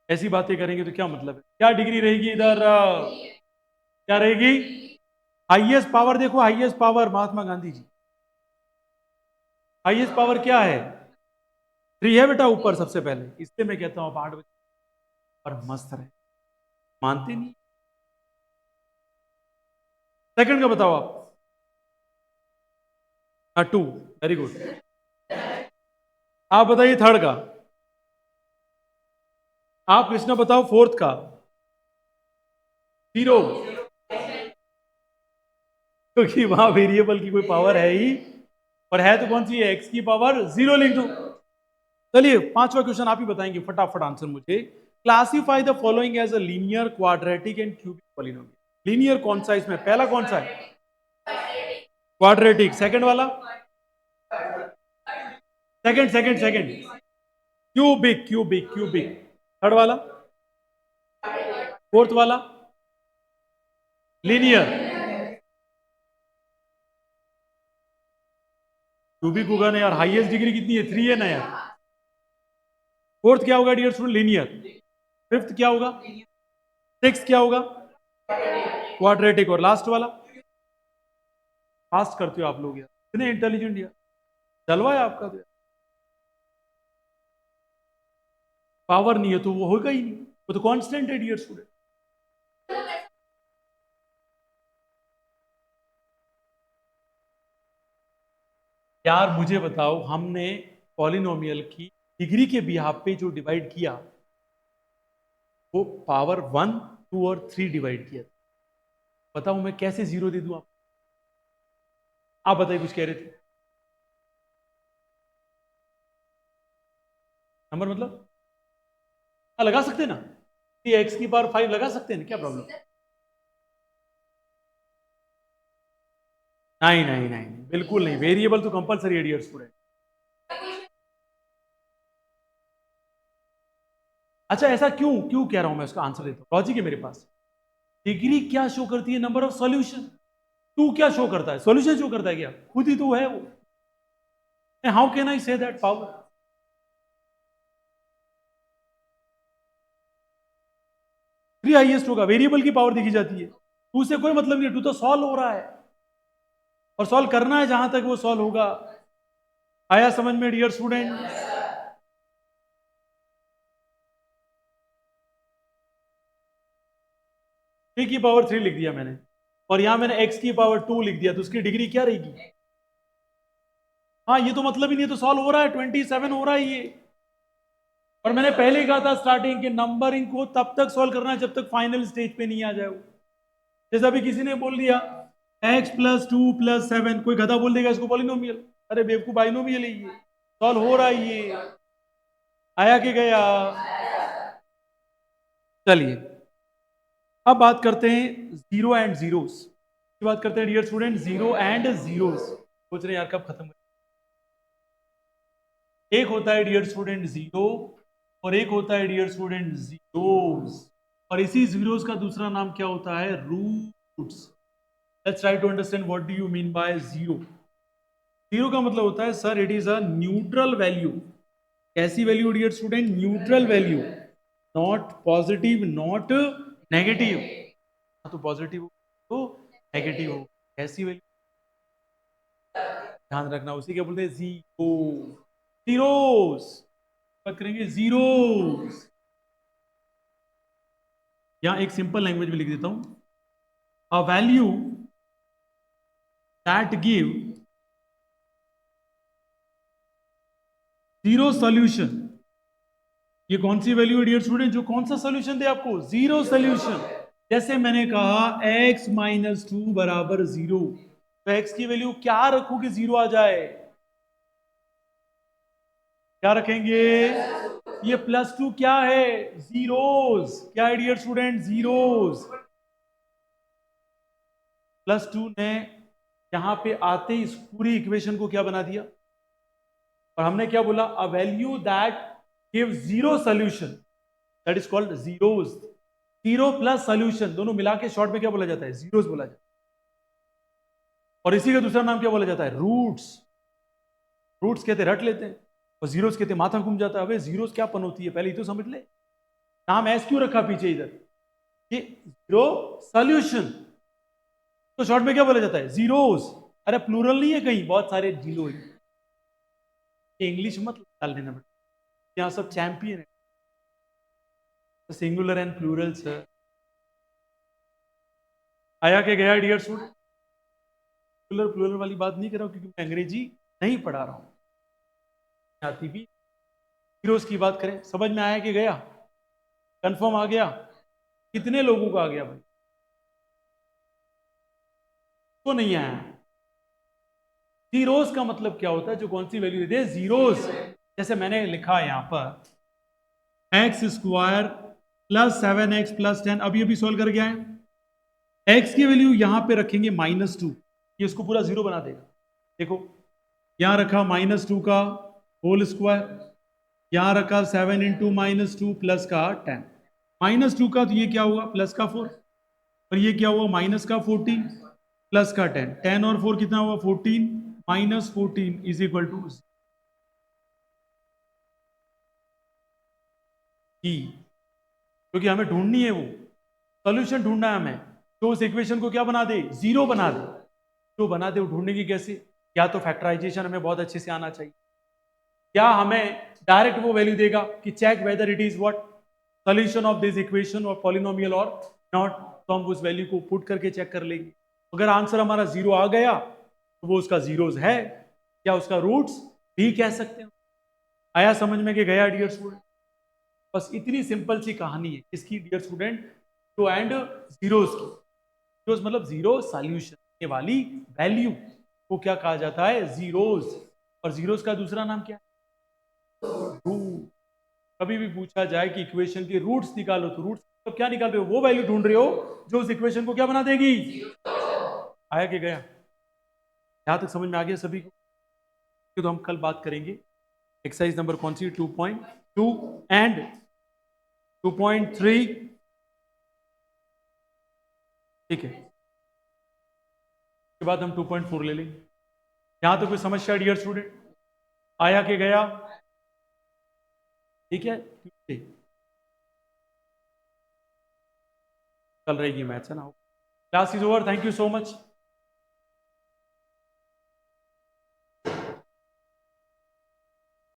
S1: ऐसी बातें करेंगे तो क्या मतलब है? क्या डिग्री रहेगी इधर? क्या रहेगी? Highest power. देखो highest power Mahatma Gandhi ji. Highest power क्या है? 3 है बेटा ऊपर सबसे पहले, इसलिए मैं कहता हूँ 8 बजे और मस्त रहे। मानते नहीं? सेकंड का बताओ आप। हाँ 2, वेरी गुड। आप बताइए थर्ड का। आप कृष्णा बताओ फोर्थ का। 0, क्योंकि वहां वेरिएबल की कोई पावर है ही, और है तो कौन सी है? एक्स की पावर 0 लिख दो। चलिए पांचवा क्वेश्चन आप ही बताएंगे, फटाफट आंसर मुझे। Classify the following as a linear, quadratic and cubic polynomial. Linear कौन सा इसमें? पहला कौन सा है? क्वाड्रेटिक। सेकंड वाला? Second second second cubic cubic cubic. Third वाला? फोर्थ वाला? लीनियर। क्यूबिक होगा ना यार, हाईएस्ट डिग्री कितनी है? 3 है ना यार। फोर्थ क्या होगा डियर स्टूडेंट? लीनियर। फिफ्थ क्या होगा? सिक्स क्या होगा? क्वाड्रेटिक। और लास्ट वाला? फास्ट करते हो आप लोग यार, इतने इंटेलिजेंट यार, जलवा है आपका तो यार। पावर नहीं है तो वो होगा ही नहीं, वो तो कांस्टेंट है डियर स्टूडेंट। यार मुझे बताओ, हमने पॉलिनोमियल की डिग्री के बिहाफ पे जो डिवाइड किया, वो पावर 1, 2 और 3 डिवाइड किया। बताओ मैं कैसे 0 दे दूं आप बताइए, कुछ कह रहे थे। नंबर मतलब? हाँ लगा सकते हैं ना, एक्स की पावर 5 लगा सकते हैं, क्या प्रॉब्लम? नहीं नहीं नहीं बिल्कुल नहीं, वेरिएबल तो कंपलसरी है डियर स्टूडेंट। अच्छा ऐसा क्यों क्यों कह रहा हूं मैं, उसका आंसर देता हूं, लॉजिक है मेरे पास। डिग्री क्या शो करती है? Number of solution. 2 क्या शो करता है? सॉल्यूशन शो करता है क्या? खुद ही तो है वो। How can I say that power? 3 highest होगा, वेरिएबल की पावर देखी जाती है। 2 से कोई मतलब नहीं, 2 तो सॉल्व हो रहा है, और सॉल्व करना है जहां तक वो सॉल्व होगा। आया समझ में डियर स्टूडेंट? ए की पावर 3 लिख दिया मैंने, और यहां मैंने एक्स की पावर 2 लिख दिया, तो उसकी डिग्री क्या रहेगी? हाँ ये तो मतलब ही नहीं, तो सॉल्व हो रहा है, 27 हो रहा है ये। और मैंने पहले ही कहा था स्टार्टिंग के, नंबरिंग को तब तक सॉल्व करना है जब तक फाइनल स्टेज पे नहीं आ जाए वो। जैसे अभी किसी ने बोल दिया x+2+7, कोई गधा बोल देगा इसको पॉलिनोमियल। अरे बेवकूफ, बाइनोमियल है ये, सॉल्व हो रहा है ये। आया कि गया? चलिए अब बात करते हैं जीरो एंड जीरोस की बात करते हैं dear student. Zero and zeros सोच रहे हैं यार कब खत्म करें। एक होता है डियर स्टूडेंट जीरो, और एक होता है डियर स्टूडेंट जीरोस, और इसी जीरोस का दूसरा नाम क्या होता है? Roots. Let's try to understand what do you mean by zero. Zero का मतलब होता है sir, it is a neutral value. कैसी value dear student? Neutral value, not positive not negative. तो पॉजिटिव हो तो नेगेटिव हो, कैसी वैल्यू? ध्यान रखना, उसी के बोलते हैं जीरो। जीरोस बात करेंगे, जीरोस। यहां एक सिंपल लैंग्वेज में लिख देता हूं, a value that give zero solution. ये कौन सी वैल्यू है डियर स्टूडेंट जो कौन सा सॉल्यूशन दे आपको? Zero solution. जैसे मैंने कहा x-2 बराबर 0, तो x की वैल्यू क्या रखो कि 0 आ जाए? क्या रखेंगे? ये +2 क्या है? जीरोस। क्या है डियर स्टूडेंट? जीरोस। +2 ने यहां पे आते ही इस पूरी इक्वेशन को क्या बना दिया? और हमने क्या बोला? A value that give zero solution, that is called zeros. Zero plus solution दोनों मिला के शॉर्ट में क्या बोला जाता है? जीरोस बोला जाता है। और इसी का दूसरा नाम क्या बोला जाता है? रूट्स। रूट्स कहते रट लेते हैं, और जीरोस कहते माथा घूम जाता है। अबे जीरोस क्या पन होती है, पहले ये तो समझ ले। नाम एस क्यों रखा पीछे इधर? ये जीरो सॉल्यूशन, तो शॉर्ट में क्या बोला जाता है? जीरोस। अरे प्लूरल नहीं है कहीं, बहुत सारे जीरो है। इंग्लिश मत डाल देना बेटा, यहाँ सब चैंपियन है, सिंगुलर एंड प्लूरल सर। आया के गया डियर स्टूडेंट? सिंगुलर प्लूरल वाली बात नहीं कर रहा हूँ क्योंकि मैं अंग्रेजी नहीं पढ़ा रहा हूँ, आती भी हीरोज की बात करें। समझ में आया कि गया? कंफर्म आ गया? कितने लोगों का आ गया भाई? तो नहीं आया। जीरोस का मतलब क्या होता है? जो कौन सी वैल्यू देते हैं? जीरोस। जैसे मैंने लिखा है यहां पर x square plus 7x plus 10, अभी अभी सोल्व कर गया है। एक्स की वैल्यू यहां पे रखेंगे -2, ये इसको पूरा जीरो बना देगा। देखो यहां रखा -2 का होल स्क्वायर, यहां रखा 7 इंटू -2 प्लस का 10, -2 का तो ये क्या हुआ प्लस का 4, और ये क्या हुआ माइनस का 14 प्लस का 10, 10 और 4 कितना हुआ 14, -14 इज इक्वल टू ई, क्योंकि हमें ढूंढनी है वो सॉल्यूशन ढूंढना है हमें, तो उस इक्वेशन को क्या बना दे? जीरो बना दे। जो बना दे वो ढूंढेगी कैसे? या तो फैक्टराइजेशन हमें बहुत अच्छे से आना चाहिए, या हमें डायरेक्ट वो वैल्यू देगा कि check whether it is what solution of this equation और पॉलिनोमियल और नॉट, तो हम उस वैल्यू को पुट करके चेक कर लेंगे। अगर आंसर हमारा जीरो आ गया तो वो उसका जीरोस है, या उसका रूट्स भी कह सकते हैं। आया समझ में कि गया डियर स्टूडेंट? बस इतनी सिंपल सी कहानी है इसकी dear student, to and zeros की। जीरोस मतलब जीरो सॉल्यूशन ये वाली वैल्यू को क्या कहा जाता है? जीरोस। और जीरोस का दूसरा नाम क्या है? रूट। कभी भी पूछा जाए कि इक्वेशन के रूट्स निकालो, तो रूट्स तो क्या निकाल रहे हो? वो वैल्यू ढूंढ रहे हो जो उस इक्वेशन को क्या बना देगी? आया कि गया? यहां तक समझ में आ गया सभी को? तो हम कल बात करेंगे एक्सरसाइज नंबर कौन सी? 2.2 एंड 2.3, ठीक है। उसके बाद हम 2.4 ले लेंगे। यहां तो कोई समस्या डियर स्टूडेंट? आया कि गया? ठीक है, कल रहेगी मैथ्स है ना। Class is over, thank you so much.